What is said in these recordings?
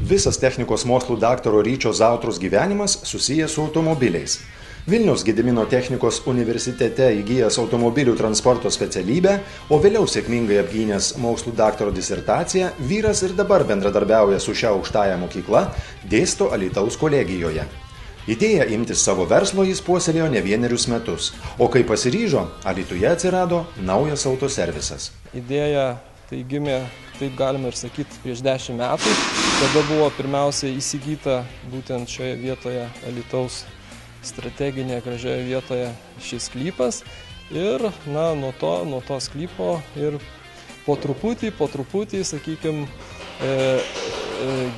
Visas technikos mokslų daktaro Ryčio Zautrus gyvenimas susijęs su automobiliais. Vilniaus Gedimino technikos universitete įgijęs automobilių transporto specialybę, o vėliau sėkmingai apgynęs mokslų daktaro disertaciją, vyras ir dabar bendradarbiauja su šia aukštąja mokykla, dėsto Alytaus kolegijoje. Idėją imtis savo verslo jis puoselėjo ne vienerius metus, o kai pasiryžo, Alytuje atsirado naujas autoservisas. Idėja tai gimė, taip galima ir sakyti, prieš 10 metų, kada buvo pirmiausia įsigyta būtent šioje vietoje Alytaus strateginėje gražioje vietoje šis sklypas ir nuo to sklypo ir po truputį, sakykime,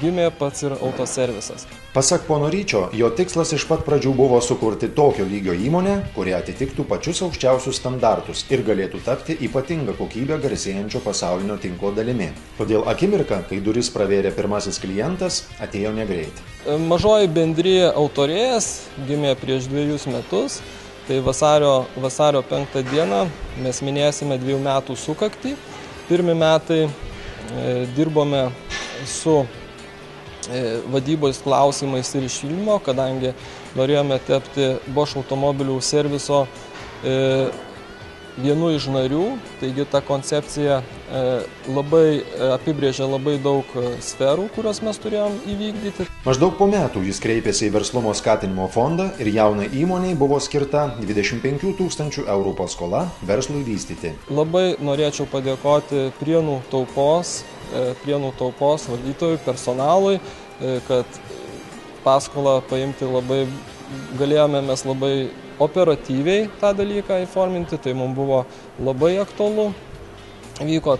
gimė pats ir autoservisas. Pasak pono Ryčio, jo tikslas iš pat pradžių buvo sukurti tokio lygio įmonę, kurie atitiktų pačius aukščiausius standartus ir galėtų tapti ypatingą kokybę garsėjančio pasaulinio tinklo dalimi. Todėl akimirka, kai duris pravėrė pirmasis klientas, atėjo negreit. Mažoji bendrija Autorėjas gimė prieš 2 metus, tai vasario 5 dieną mes minėsime 2 metų sukaktį. Pirmi metai dirbome su vadybos klausimais ir išilimo, kadangi norėjome tapti Bosch automobilių serviso vienu iš narių, taigi ta koncepcija apibrėžia labai daug sferų, kurias mes turėjom įvykdyti. Maždaug po metų jis kreipėsi į verslumo skatinimo fondą ir jaunai įmoniai buvo skirta 25 000 eurų paskola verslui vystyti. Labai norėčiau padėkoti Prienų taupos valdytojui, personalui, kad paskolą paimti galėjome mes labai operatyviai tą dalyką įforminti, tai mums buvo labai aktualu. Vyko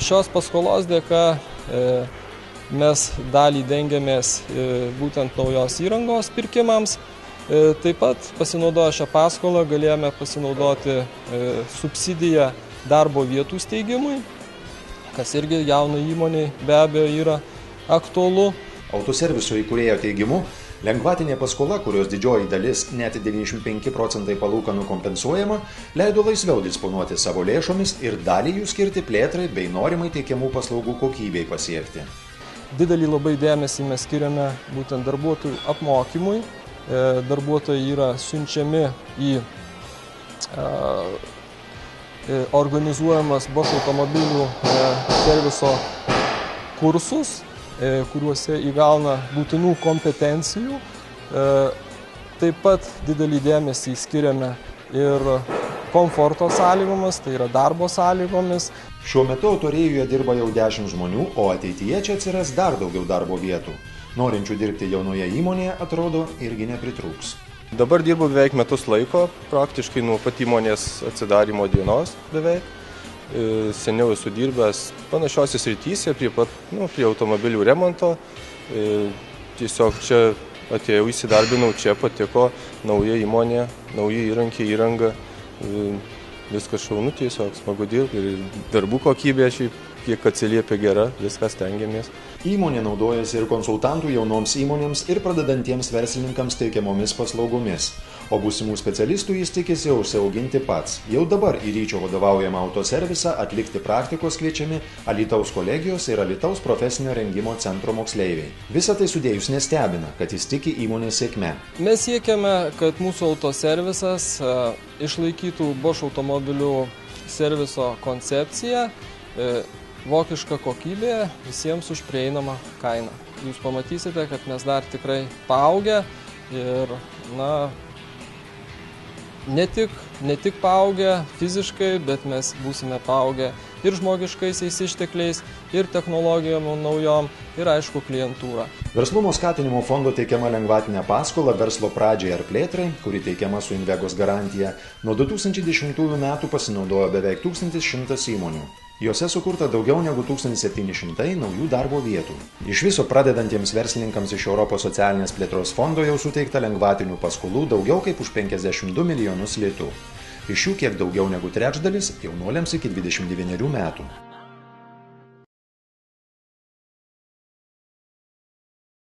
šios paskolos dėka mes dalį dengiamės būtent naujos įrangos pirkimams. Taip pat pasinaudoję šią paskolą galėjome pasinaudoti subsidiją darbo vietų steigimui, kas irgi jaunai įmoniai be abejo yra aktualu. Autoserviso įkūrėjo teigimu, lengvatinė paskola, kurios didžioji dalis, net 95 procentai palūkanų kompensuojama, leido laisviau disponuoti savo lėšomis ir dalį jų skirti plėtrai bei norimai teikiamų paslaugų kokybei pasiekti. Didelį labai dėmesį mes skiriame būtent darbuotojų apmokymui. Darbuotojai yra siunčiami į organizuojamas Bosch automobilių serviso kursus, kuriuose įgauna būtinų kompetencijų. Taip pat didelį dėmesį skiriame ir komforto sąlygomis, tai yra darbo sąlygomis. Šiuo metu Autorėjuje dirba jau 10 žmonių, o ateityje čia atsiras dar daugiau darbo vietų. Norinčių dirbti jaunoje įmonėje, atrodo, irgi nepritrūks. Dabar dirbu beveik metus laiko, praktiškai nuo pat įmonės atsidarimo dienos beveik. Seniau esu dirbęs panašiose srityse prie automobilių remonto. Tiesiog čia atėjau, įsidarbinau, čia patiko nauja įmonė, nauji įrankiai, įranga. Viskas šaunu, tiesiog smagu dirbti ir darbų kokybė šiaip kiek atsiliepia gera, viskas stengiamės. Įmonė naudojasi ir konsultantų jaunoms įmonėms ir pradedantiems verslininkams teikiamomis paslaugomis, o būsimų specialistų jis tikisi užsiauginti pats. Jau dabar į Ryčio vadovaujamą autoservisą atlikti praktikos kviečiami Alytaus kolegijos ir Alytaus profesinio rengimo centro moksleiviai. Visą tai sudėjus nestebina, kad jis tiki įmonės sėkme. Mes siekiame, kad mūsų autoservisas išlaikytų Bosch automobilių serviso koncepciją, vokiška kokybė, visiems už prieinamą kainą. Jūs pamatysite, kad mes dar tikrai paaugę ir ne tik paaugę fiziškai, bet mes būsime paaugę ir žmogiškaisiais ištekliais, ir technologijom naujom, ir aišku klientūra. Verslumo skatinimo fondo teikiama lengvatinė paskola verslo pradžiai ar plėtrai, kuri teikiama su Invegos garantija, nuo 2010 metų pasinaudojo beveik 1100 įmonių. Jose sukurta daugiau negu 1700 naujų darbo vietų. Iš viso pradedantiems verslininkams iš Europos socialinės plėtros fondo jau suteikta lengvatinių paskolų daugiau kaip už 52 milijonus litų. Iš jų kiek daugiau negu trečdalis jaunuoliams iki 29 metų.